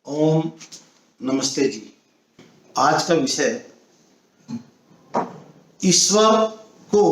ओम नमस्ते जी। आज का विषय ईश्वर को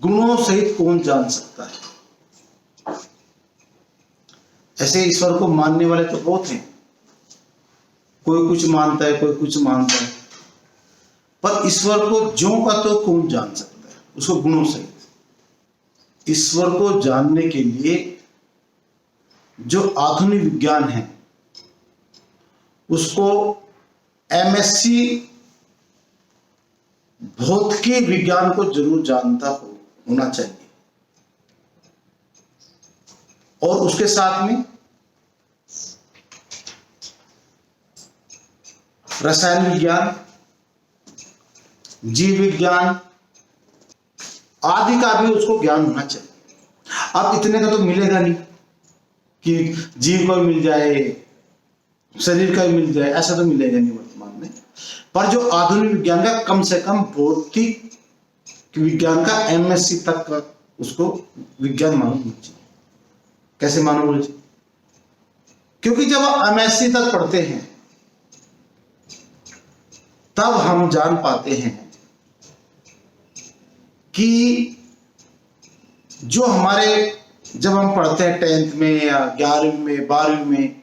गुणों सहित कौन जान सकता है। ऐसे ईश्वर को मानने वाले तो बहुत हैं, कोई कुछ मानता है, कोई कुछ मानता है, पर ईश्वर को ज्यों का तो कौन जान सकता है, उसको गुणों सहित। ईश्वर को जानने के लिए जो आधुनिक विज्ञान है उसको एमएससी भौतिकी विज्ञान को जरूर जानता होना चाहिए, और उसके साथ में रसायन विज्ञान, जीव विज्ञान आदि का भी उसको ज्ञान होना चाहिए। अब इतने का तो मिलेगा नहीं कि जीव को मिल जाए, शरीर का भी मिल जाए, ऐसा तो मिलेगा नहीं वर्तमान में। पर जो आधुनिक विज्ञान का कम से कम भौतिक विज्ञान का एमएससी तक का उसको विज्ञान मालूम होना चाहिए। कैसे मालूम होना चाहिए? क्योंकि जब आप एमएससी तक पढ़ते हैं तब हम जान पाते हैं कि जो हमारे जब हम पढ़ते हैं 10th में या 11वीं में 12वीं में,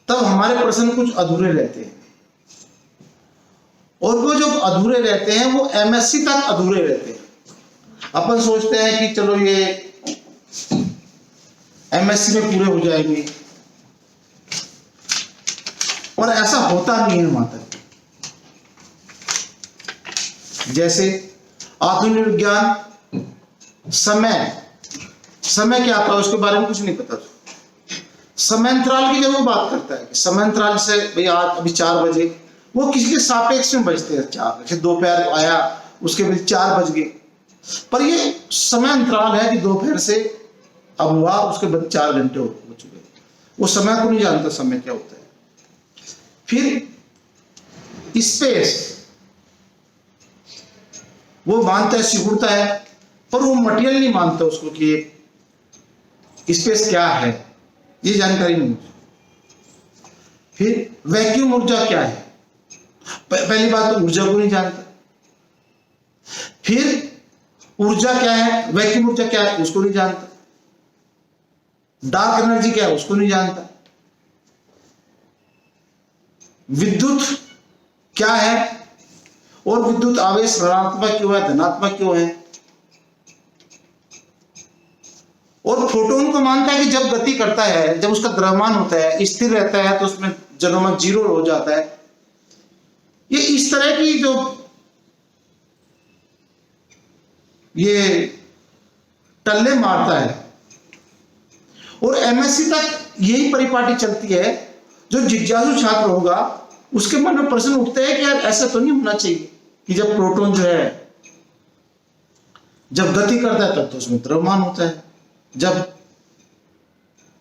तब हमारे प्रश्न कुछ अधूरे रहते हैं, और वो जो अधूरे रहते हैं वो एमएससी तक अधूरे रहते हैं। अपन सोचते हैं कि चलो ये एमएससी में पूरे हो जाएंगे, और ऐसा होता नहीं है वहां तक। जैसे आधुनिक विज्ञान समय क्या आता है उसके बारे में कुछ नहीं पता। समयांतराल की जब वो बात करता है कि समयांतराल से भाई आज अभी 4 बजे, वो किसी के सापेक्ष में बजते हैं। 4 जैसे दोपहर आया उसके बाद 4 बज गए, पर ये समयांतराल है कि दोपहर से अब हुआ उसके बाद 4 घंटे हो चुके। वो समय को नहीं जानता समय क्या होता है। फिर स्पेस वो मानता है, सिकुड़ता है, पर वो मटेरियल नहीं मानता उसको कि स्पेस क्या है, ये जानकारी नहीं। फिर वैक्यूम ऊर्जा क्या है, पहली बात तो ऊर्जा को नहीं जानता। फिर ऊर्जा क्या है, वैक्यूम ऊर्जा क्या है उसको नहीं जानता। डार्क एनर्जी क्या है उसको नहीं जानता। विद्युत क्या है, और विद्युत आवेश ऋणात्मक क्यों है, धनात्मक क्यों है। और फोटोन को मानता है कि जब गति करता है, जब उसका द्रव्यमान होता है, स्थिर रहता है, तो उसमें द्रव्यमान 0 हो जाता है। ये इस तरह की जो ये टल्ले मारता है, और एमएससी तक यही परिपाटी चलती है। जो जिज्ञासु छात्र होगा उसके मन में प्रश्न उठते हैं कि यार ऐसा तो नहीं होना चाहिए कि जब प्रोटॉन जो है जब गति करता है तब तो उसमें द्रव्यमान होता है, जब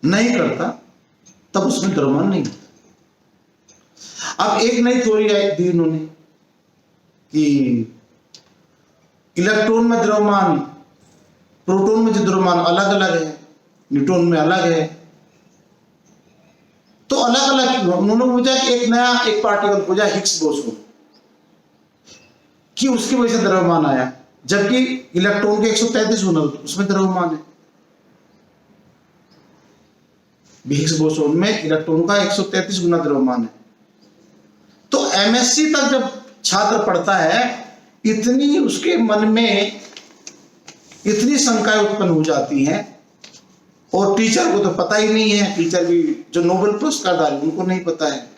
नहीं करता तब उसमें द्रव्यमान नहीं होता। अब एक नई थ्योरी दी इन्होंने कि इलेक्ट्रॉन में द्रव्यमान, प्रोटॉन में जो द्रव्यमान अलग अलग है, न्यूट्रॉन में अलग है, तो अलग अलग उन्होंने पूछा कि एक पार्टिकल पूछा हिग्स बोसोन कि उसकी वजह से द्रव्यमान आया, जबकि इलेक्ट्रॉन के 133 गुना उसमें द्रव्यमान है। हिग्स बोसोन में इलेक्ट्रॉन का 133 गुना द्रव्यमान है। तो एमएससी तक जब छात्र पढ़ता है, इतनी उसके मन में इतनी शंकाएं उत्पन्न हो जाती हैं, और टीचर को तो पता ही नहीं है। टीचर भी जो नोबेल पुरस्कार उनको नहीं पता है।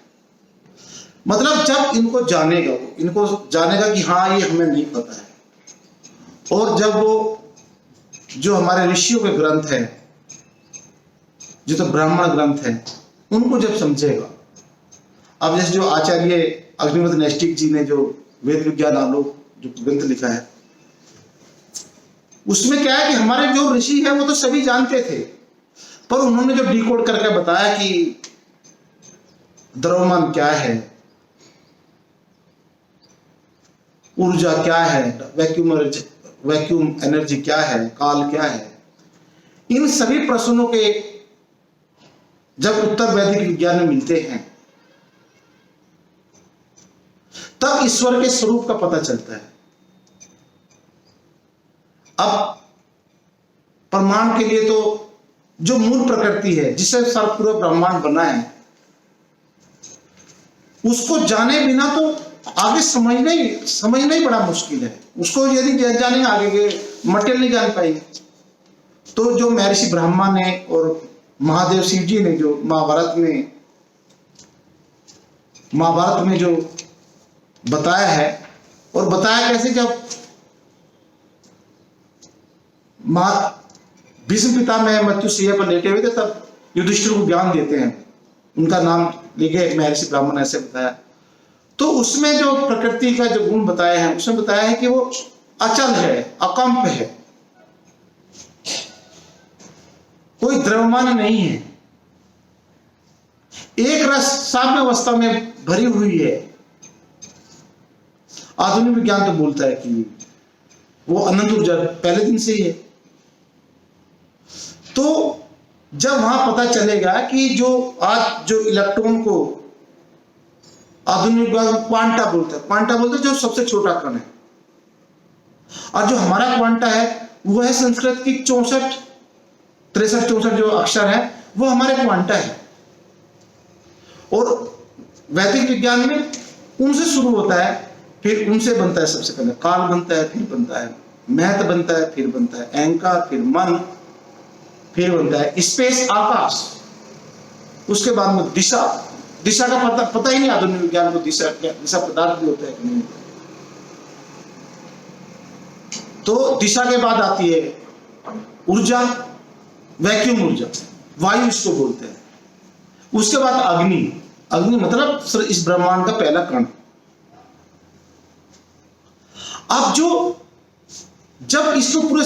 मतलब जब इनको जानेगा कि हाँ ये हमें नहीं पता है, और जब वो जो हमारे ऋषियों के ग्रंथ है, जो तो ब्राह्मण ग्रंथ है, उनको जब समझेगा। अब जैसे जो आचार्य अग्निहोत्र नैष्टिक जी ने जो वेद विज्ञान आलोक जो ग्रंथ लिखा है, उसमें क्या है कि हमारे जो ऋषि है वो तो सभी जानते थे, पर उन्होंने जो डिकोड करके बताया कि द्रव्यमान क्या है, ऊर्जा क्या है, वैक्यूम एनर्जी क्या है, काल क्या है, इन सभी प्रश्नों के जब उत्तर वैदिक विज्ञान में मिलते हैं तब ईश्वर के स्वरूप का पता चलता है। अब प्रमाण के लिए तो जो मूल प्रकृति है जिससे सारा पूरा ब्रह्मांड बना है, उसको जाने बिना तो आगे समझना ही बड़ा मुश्किल है। उसको यदि जानेंगे आगे के मटेरियल नहीं जान पाएंगे। तो जो महर्षि ब्रह्मा ने और महादेव शिव जी ने जो महाभारत में जो बताया है, और बताया कैसे, जब भीष्म पितामह मृत्यु शैया पर लेटे हुए थे तब युधिष्ठिर को ज्ञान देते हैं, उनका नाम लेके महर्षि ब्राह्मण ने ऐसे बताया। तो उसमें जो प्रकृति का जो गुण बताया है, उसमें बताया है कि वो अचल है, अकंप है, कोई द्रव्यमान नहीं है, एक रस साम्य अवस्था में भरी हुई है। आधुनिक विज्ञान तो बोलता है कि वो अनंत ऊर्जा पहले दिन से ही है। तो जब वहां पता चलेगा कि जो आज जो इलेक्ट्रॉन को आधुनिक क्वांटा बोलते हैं जो सबसे छोटा कण है, और जो हमारा क्वांटा है वो है संस्कृत की 63 जो अक्षर है वो हमारे क्वांटा है। और वैदिक विज्ञान में उनसे शुरू होता है, फिर उनसे बनता है, सबसे पहले काल बनता है, फिर बनता है महत बनता है, फिर बनता है अहंकार, फिर मन, फिर बनता है स्पेस आकाश, उसके बाद में दिशा का पता ही नहीं आधुनिक विज्ञान को दिशा पदार्थ भी होता है कि नहीं। तो दिशा के बाद आती है ऊर्जा, वैक्यूम ऊर्जा, वायु इसको बोलते हैं। उसके बाद अग्नि मतलब इस ब्रह्मांड का पहला कण। अब जब इसको पूरे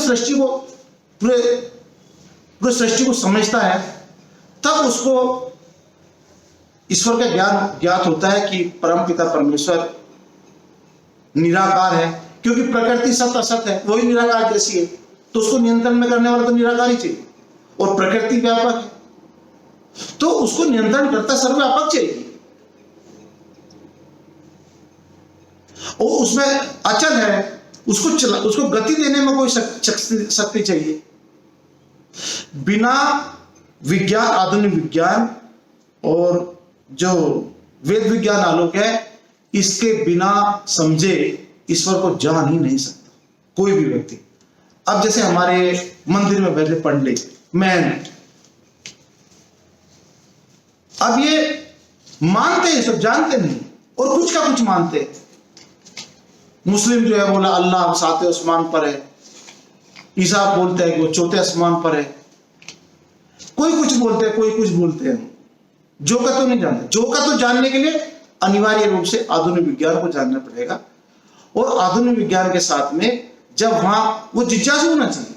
सृष्टि को समझता है, तब उसको ईश्वर का ज्ञान ज्ञात होता है कि परमपिता परमेश्वर निराकार है, क्योंकि प्रकृति सत असत है, वही निराकार जैसी है, तो उसको नियंत्रण में करने वाला तो निराकार ही चाहिए। और प्रकृति व्यापक है, तो उसको नियंत्रण करता सर्वव्यापक चाहिए, और उसमें अचल है, उसको गति देने में कोई शक्ति चाहिए। बिना विज्ञान, आधुनिक विज्ञान और जो वेद विज्ञान आलोक है, इसके बिना समझे ईश्वर को जान ही नहीं सकता कोई भी व्यक्ति। अब जैसे हमारे मंदिर में बैठे पंडित मैन, अब ये मानते हैं, सब जानते नहीं, और कुछ का कुछ मानते हैं। मुस्लिम जो है बोला अल्लाह सातवें आसमान पर है, ईसा बोलते हैं कि वो चौथे आसमान पर है, कोई कुछ बोलते हैं, कोई कुछ बोलते हैं। जो का तो नहीं जानते। जो का तो जानने के लिए अनिवार्य रूप से आधुनिक विज्ञान को जानना पड़ेगा, और आधुनिक विज्ञान के साथ में जब वहां वो जिज्ञासु होना चाहिए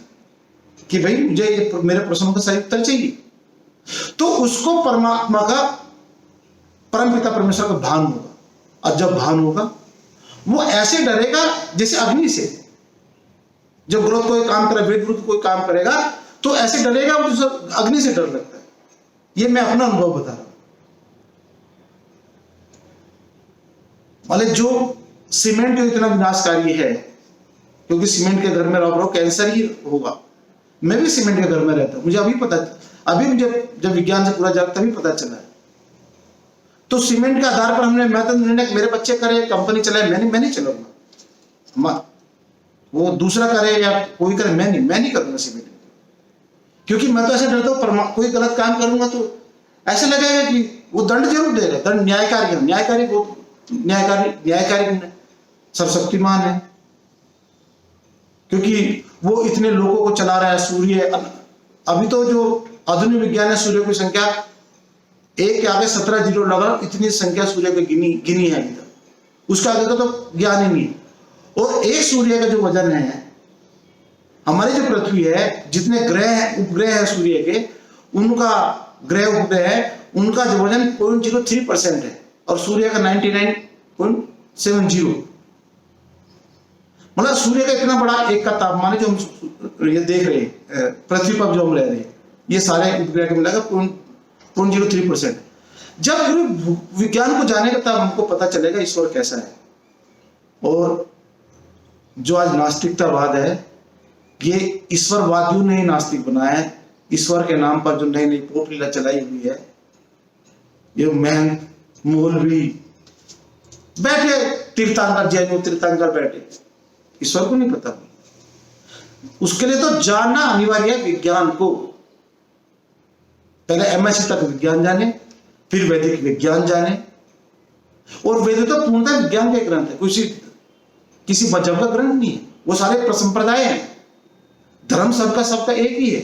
कि भाई मुझे मेरे प्रश्नों का सही उत्तर चाहिए, तो उसको परमात्मा का, परमपिता परमेश्वर का भान होगा। और जब भान होगा वो ऐसे डरेगा जैसे अग्नि से, जब विरोध कोई काम करे, विरुद्ध कोई काम करेगा तो ऐसे डरेगा वो अग्नि से डर लगता है। ये मैं अपना अनुभव बता रहा हूं। मतलब जो सीमेंट इतना विनाशकारी है, क्योंकि सीमेंट के घर में रहो कैंसर ही होगा। मैं भी सीमेंट के घर में रहता हूं, मुझे अभी मुझे जब विज्ञान से पूरा जाग तभी पता चला है। तो सीमेंट के आधार पर मैं तो निर्णय, मेरे बच्चे करे, कंपनी चलाए, मैं नहीं चलाऊंगा, वो दूसरा करे या कोई करे, मैं नहीं करूंगा सीमेंट, क्योंकि मैं तो ऐसे डरता हूं कोई गलत काम करूंगा तो ऐसे लगेगा कि वो दंड जरूर देगा। दंड न्यायकारी सर्वशक्तिमान है, क्योंकि वो इतने लोगों को चला रहा है। सूर्य, अभी तो जो आधुनिक विज्ञान है, सूर्य की संख्या 1 के आगे 17 जीरो लगा, इतनी संख्या सूर्य की गिनी है अभी तक, उसका आगे का तो ज्ञान ही नहीं। और एक सूर्य का जो वजन है, हमारी जो पृथ्वी है, जितने ग्रह उपग्रह है सूर्य के, उनका ग्रह उपग्रह है, उनका जो वजन 0.03% है, और सूर्य का 99.70। मतलब सूर्य का इतना बड़ा एक का तापमान है जो हम ये देख रहे हैं, पृथ्वी पर जो हम रह रहे हैं, ये सारे उपग्रह को मिलाकर 0.03%। जब पूरे विज्ञान को जानेगा तब हमको पता चलेगा ईश्वर कैसा है। और जो आज नास्तिकतावाद है, ये ईश्वरवादियों ने ही नास्तिक बनाया है। ईश्वर के नाम पर जो नई नई पोप लीला चलाई हुई है, ये महंत मौलवी बैठे तीर्थंकर, जैन तीर्थंकर बैठे, ईश्वर को नहीं पता। उसके लिए तो जानना अनिवार्य है विज्ञान को। पहले एमएससी तक विज्ञान जाने, फिर वैदिक विज्ञान जाने। और वेद तो पूर्णतः विज्ञान के ग्रंथ है, किसी मजहब का ग्रंथ नहीं है। वो सारे संप्रदाय हैं, धर्म सबका एक ही है।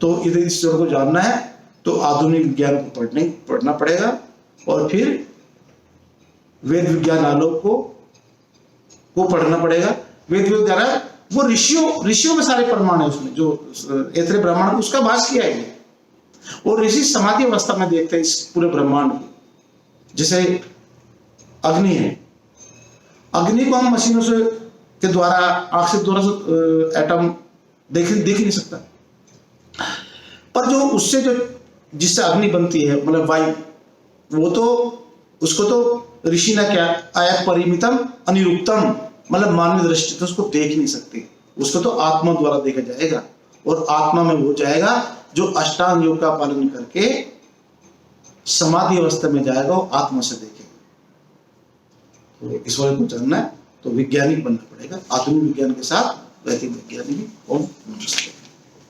तो इधर ईश्वर को जानना है तो आधुनिक विज्ञान को पढ़ना पड़ेगा, और फिर वेद विज्ञान आलोक को पढ़ना पड़ेगा। वेद द्वारा वो ऋषियों के सारे प्रमाण है उसमें, जो ऐतरेय ब्रह्मांड उसका भाष किया है। और ऋषि समाधि अवस्था में देखते हैं इस पूरे ब्रह्मांड को। जैसे अग्नि है, अग्नि को हम मशीनों से के द्वारा, आंख से द्वारा एटम देख नहीं सकता, पर जो उससे जो जिससे अग्नि बनती है, मतलब वायु, वो तो उसको तो ऋषि ने क्या आया, परिमितम अनिरुक्तम, मतलब मानवीय दृष्टि तो उसको देख नहीं सकती, उसको तो आत्मा द्वारा देखा जाएगा। और आत्मा में वो जाएगा जो अष्टांग योग का पालन करके समाधि अवस्था में जाएगा, वो आत्मा से देखेगा। तो ईश्वर को जानना है तो वैज्ञानिक बनना पड़ेगा, आधुनिक विज्ञान के साथ वैदिक विज्ञान भी। ओम नमस्ते।